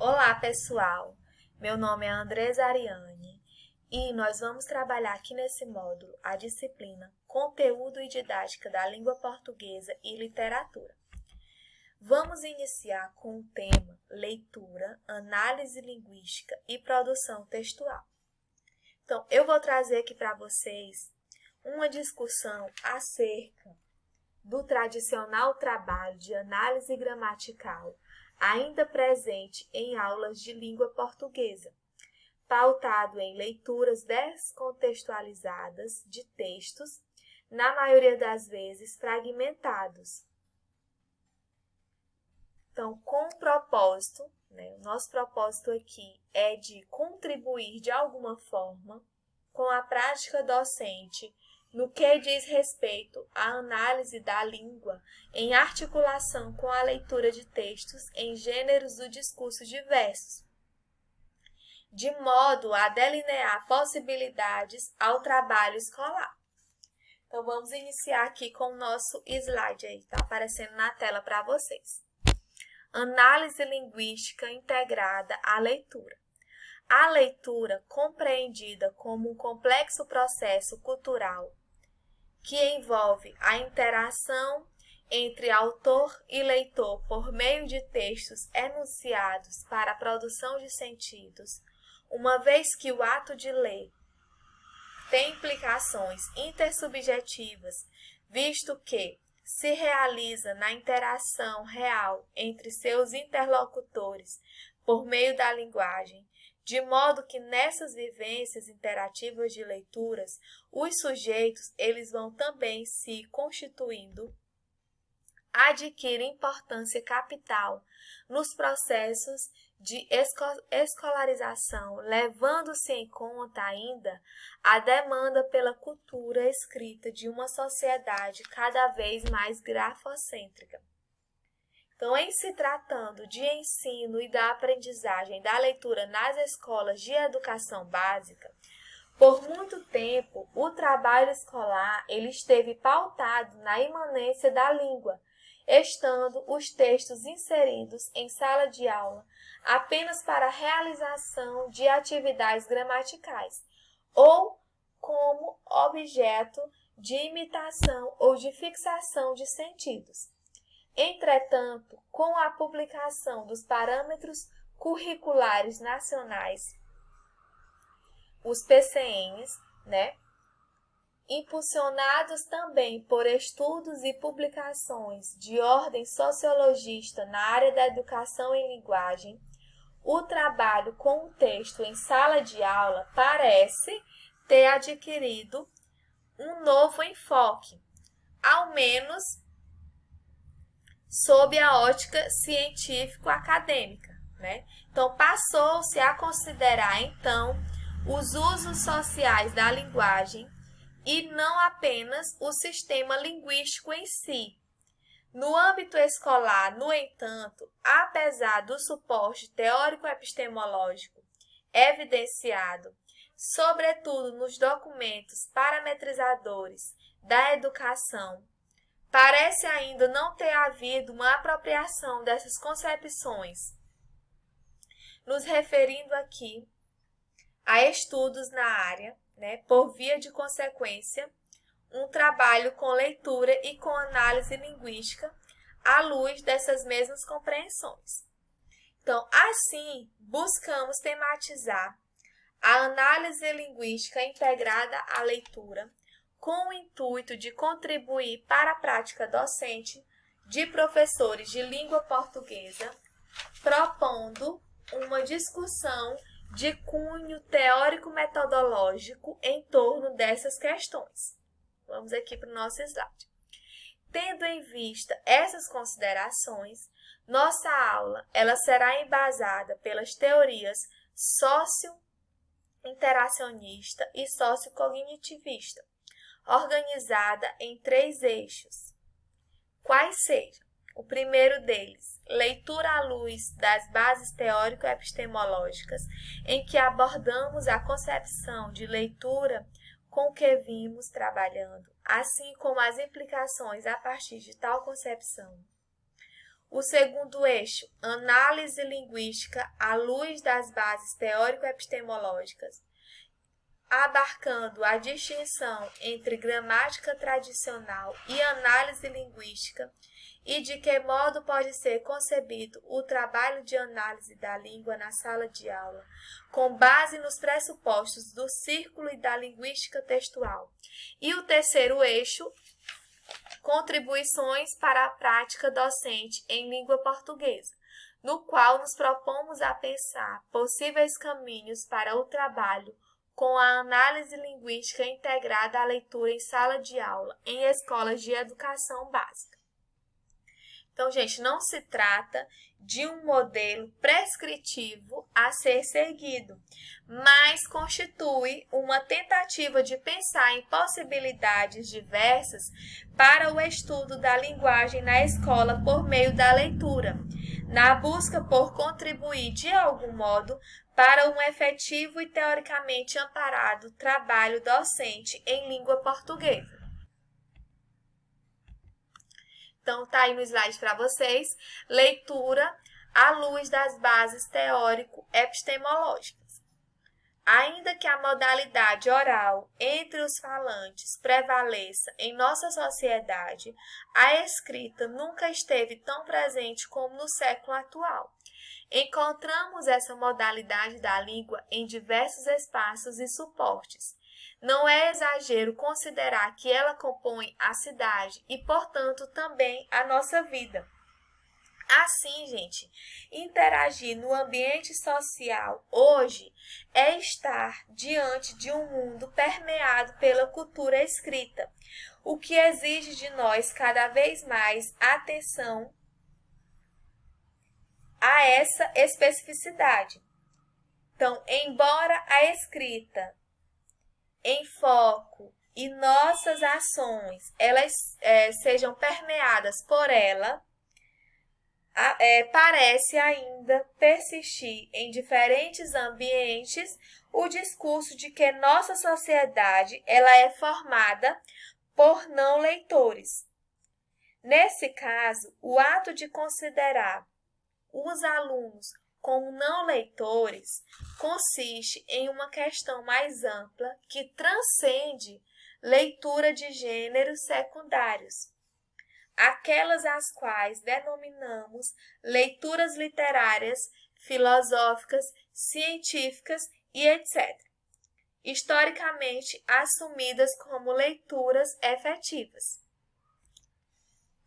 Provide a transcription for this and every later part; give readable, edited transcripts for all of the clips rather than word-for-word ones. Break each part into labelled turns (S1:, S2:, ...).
S1: Olá, pessoal! Meu nome é Andresa Ariane e nós vamos trabalhar aqui nesse módulo a disciplina Conteúdo e Didática da Língua Portuguesa e Literatura. Vamos iniciar com o tema Leitura, Análise Linguística e Produção Textual. Então, eu vou trazer aqui para vocês uma discussão acerca do tradicional trabalho de análise gramatical ainda presente em aulas de língua portuguesa, pautado em leituras descontextualizadas de textos, na maioria das vezes fragmentados. Então, com o propósito, o nosso propósito aqui é de contribuir de alguma forma com a prática docente no que diz respeito à análise da língua em articulação com a leitura de textos em gêneros do discurso diversos, de modo a delinear possibilidades ao trabalho escolar. Então, vamos iniciar aqui com o nosso slide aí, está aparecendo na tela para vocês. Análise linguística integrada à leitura. A leitura, compreendida como um complexo processo cultural que envolve a interação entre autor e leitor por meio de textos enunciados para a produção de sentidos, uma vez que o ato de ler tem implicações intersubjetivas, visto que se realiza na interação real entre seus interlocutores por meio da linguagem, de modo que nessas vivências interativas de leituras, os sujeitos eles vão também se constituindo, adquirem importância capital nos processos de escolarização, levando-se em conta ainda a demanda pela cultura escrita de uma sociedade cada vez mais grafocêntrica. Então, em se tratando de ensino e da aprendizagem da leitura nas escolas de educação básica, por muito tempo o trabalho escolar ele esteve pautado na imanência da língua, estando os textos inseridos em sala de aula apenas para a realização de atividades gramaticais ou como objeto de imitação ou de fixação de sentidos. Entretanto, com a publicação dos parâmetros curriculares nacionais, os PCNs, impulsionados também por estudos e publicações de ordem sociologista na área da educação em linguagem, o trabalho com o texto em sala de aula parece ter adquirido um novo enfoque, ao menos sob a ótica científico-acadêmica. Então, passou-se a considerar, então, os usos sociais da linguagem e não apenas o sistema linguístico em si. No âmbito escolar, no entanto, apesar do suporte teórico-epistemológico evidenciado, sobretudo nos documentos parametrizadores da educação, parece ainda não ter havido uma apropriação dessas concepções, nos referindo aqui a estudos na área, por via de consequência, um trabalho com leitura e com análise linguística à luz dessas mesmas compreensões. Então, assim, buscamos tematizar a análise linguística integrada à leitura, com o intuito de contribuir para a prática docente de professores de língua portuguesa, propondo uma discussão de cunho teórico-metodológico em torno dessas questões. Vamos aqui para o nosso slide. Tendo em vista essas considerações, nossa aula ela será embasada pelas teorias socio-interacionista e sociocognitivista, organizada em 3 eixos. Quais sejam? O primeiro deles, leitura à luz das bases teórico-epistemológicas, em que abordamos a concepção de leitura com que vimos trabalhando, assim como as implicações a partir de tal concepção. O segundo eixo, análise linguística à luz das bases teórico-epistemológicas, abarcando a distinção entre gramática tradicional e análise linguística e de que modo pode ser concebido o trabalho de análise da língua na sala de aula, com base nos pressupostos do círculo e da linguística textual. E o terceiro eixo, contribuições para a prática docente em língua portuguesa, no qual nos propomos a pensar possíveis caminhos para o trabalho com a análise linguística integrada à leitura em sala de aula, em escolas de educação básica. Então, gente, não se trata de um modelo prescritivo a ser seguido, mas constitui uma tentativa de pensar em possibilidades diversas para o estudo da linguagem na escola por meio da leitura, na busca por contribuir de algum modo para um efetivo e teoricamente amparado trabalho docente em língua portuguesa. Então, tá aí no slide para vocês, leitura à luz das bases teórico-epistemológicas. Ainda que a modalidade oral entre os falantes prevaleça em nossa sociedade, a escrita nunca esteve tão presente como no século atual. Encontramos essa modalidade da língua em diversos espaços e suportes. Não é exagero considerar que ela compõe a cidade e, portanto, também a nossa vida. Assim, gente, interagir no ambiente social hoje é estar diante de um mundo permeado pela cultura escrita, o que exige de nós cada vez mais atenção a essa especificidade. Então, embora a escrita em foco e nossas ações elas sejam permeadas por ela, parece ainda persistir em diferentes ambientes o discurso de que nossa sociedade ela é formada por não leitores. Nesse caso, o ato de considerar os alunos como não leitores consiste em uma questão mais ampla que transcende leitura de gêneros secundários, aquelas às quais denominamos leituras literárias, filosóficas, científicas e etc., historicamente assumidas como leituras efetivas.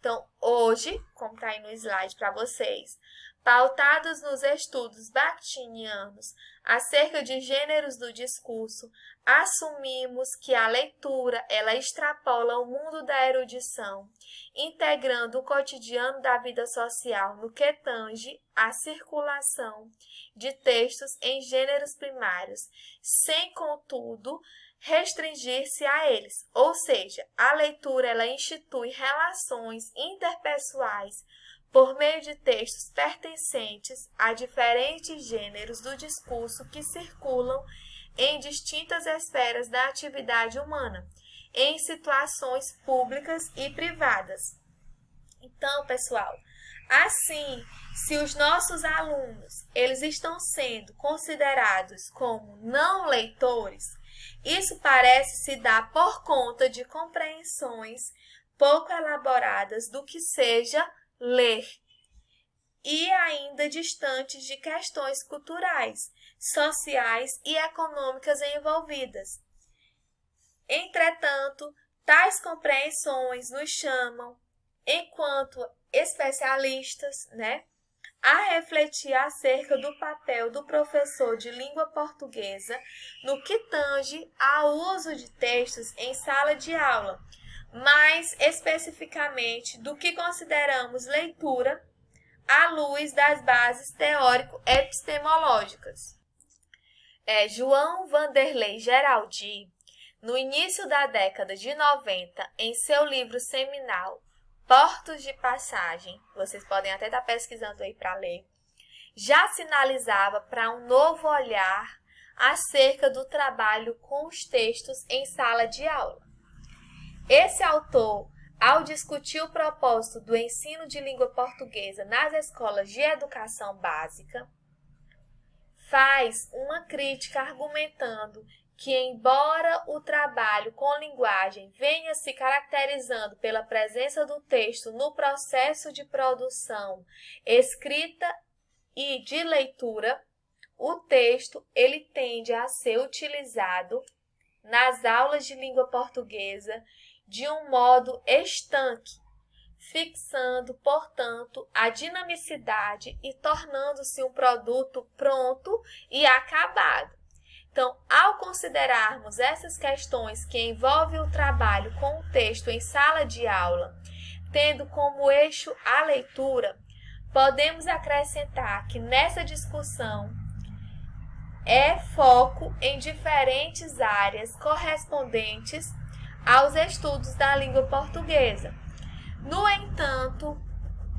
S1: Então, hoje, como está aí no slide para vocês, pautados nos estudos bakhtinianos acerca de gêneros do discurso, assumimos que a leitura ela extrapola o mundo da erudição, integrando o cotidiano da vida social no que tange à circulação de textos em gêneros primários, sem, contudo, restringir-se a eles. Ou seja, a leitura ela institui relações interpessoais por meio de textos pertencentes a diferentes gêneros do discurso que circulam em distintas esferas da atividade humana, em situações públicas e privadas. Então, pessoal, assim, se os nossos alunos eles estão sendo considerados como não leitores, isso parece se dar por conta de compreensões pouco elaboradas do que seja ler, e ainda distantes de questões culturais, sociais e econômicas envolvidas. Entretanto, tais compreensões nos chamam, enquanto especialistas, a refletir acerca do papel do professor de língua portuguesa no que tange ao uso de textos em sala de aula, mais especificamente do que consideramos leitura à luz das bases teórico-epistemológicas. João Vanderlei Geraldi, no início da década de 90, em seu livro seminal Portos de Passagem, vocês podem até estar pesquisando aí para ler, já sinalizava para um novo olhar acerca do trabalho com os textos em sala de aula. Esse autor ao discutir o propósito do ensino de língua portuguesa nas escolas de educação básica, faz uma crítica argumentando que, embora o trabalho com linguagem venha se caracterizando pela presença do texto no processo de produção, escrita e de leitura, o texto ele tende a ser utilizado nas aulas de língua portuguesa de um modo estanque, fixando, portanto, a dinamicidade e tornando-se um produto pronto e acabado. Então, ao considerarmos essas questões que envolvem o trabalho com o texto em sala de aula, tendo como eixo a leitura, podemos acrescentar que nessa discussão é foco em diferentes áreas correspondentes aos estudos da língua portuguesa. No entanto,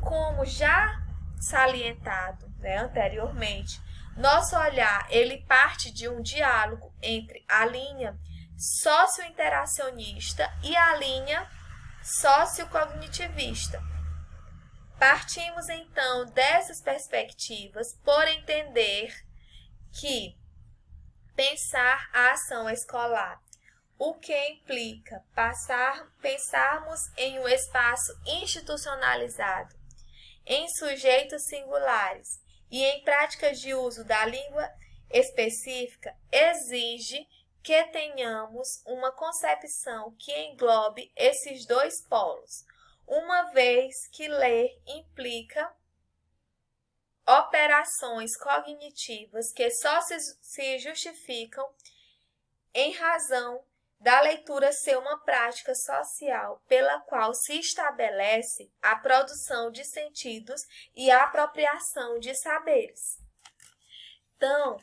S1: como já salientado anteriormente, nosso olhar ele parte de um diálogo entre a linha socio-interacionista e a linha socio-cognitivista. Partimos então dessas perspectivas por entender que pensar a ação escolar, o que implica pensarmos em um espaço institucionalizado, em sujeitos singulares e em práticas de uso da língua específica, exige que tenhamos uma concepção que englobe esses dois polos, uma vez que ler implica operações cognitivas que só se justificam em razão da leitura ser uma prática social pela qual se estabelece a produção de sentidos e a apropriação de saberes. Então,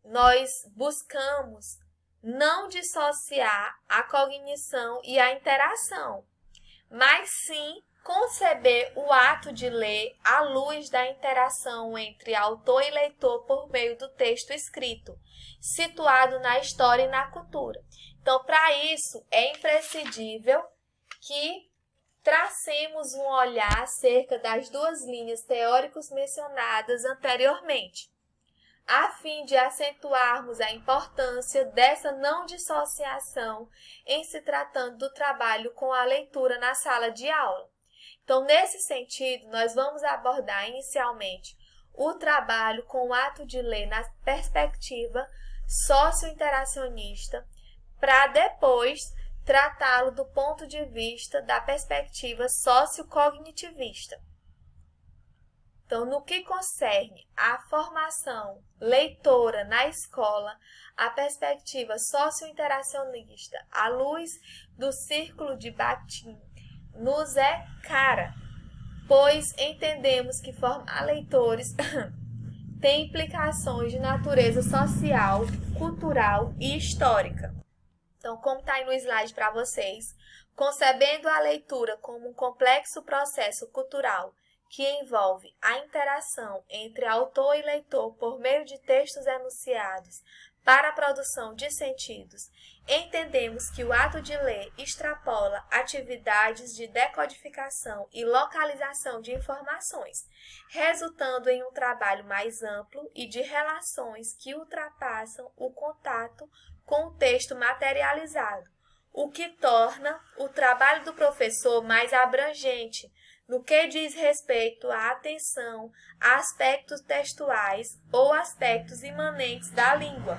S1: nós buscamos não dissociar a cognição e a interação, mas sim conceber o ato de ler à luz da interação entre autor e leitor por meio do texto escrito, situado na história e na cultura. Então, para isso, é imprescindível que tracemos um olhar acerca das duas linhas teóricas mencionadas anteriormente, a fim de acentuarmos a importância dessa não dissociação em se tratando do trabalho com a leitura na sala de aula. Então, nesse sentido, nós vamos abordar inicialmente o trabalho com o ato de ler na perspectiva socio-interacionista, para depois tratá-lo do ponto de vista da perspectiva socio-cognitivista. Então, no que concerne à formação leitora na escola, a perspectiva socio-interacionista, à luz do círculo de Bakhtin, nos é cara, pois entendemos que formar leitores tem implicações de natureza social, cultural e histórica. Então, como está aí no slide para vocês, concebendo a leitura como um complexo processo cultural que envolve a interação entre autor e leitor por meio de textos enunciados para a produção de sentidos, entendemos que o ato de ler extrapola atividades de decodificação e localização de informações, resultando em um trabalho mais amplo e de relações que ultrapassam o contato com o texto materializado, o que torna o trabalho do professor mais abrangente no que diz respeito à atenção a aspectos textuais ou aspectos imanentes da língua.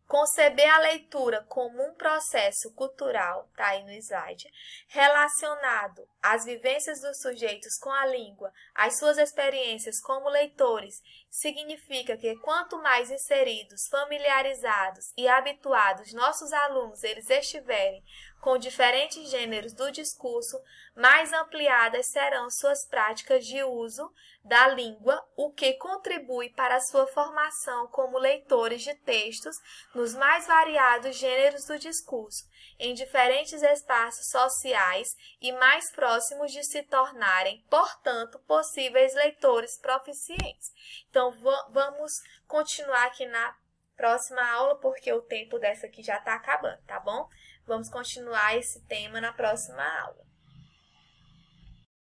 S1: Conceber a leitura como um processo cultural, está aí no slide, relacionado às vivências dos sujeitos com a língua, às suas experiências como leitores, significa que quanto mais inseridos, familiarizados e habituados nossos alunos eles estiverem com diferentes gêneros do discurso, mais ampliadas serão suas práticas de uso da língua, o que contribui para a sua formação como leitores de textos nos mais variados gêneros do discurso, em diferentes espaços sociais e mais próximos de se tornarem, portanto, possíveis leitores proficientes. Então, vamos continuar aqui na próxima aula, porque o tempo dessa aqui já está acabando, tá bom? Vamos continuar esse tema na próxima aula.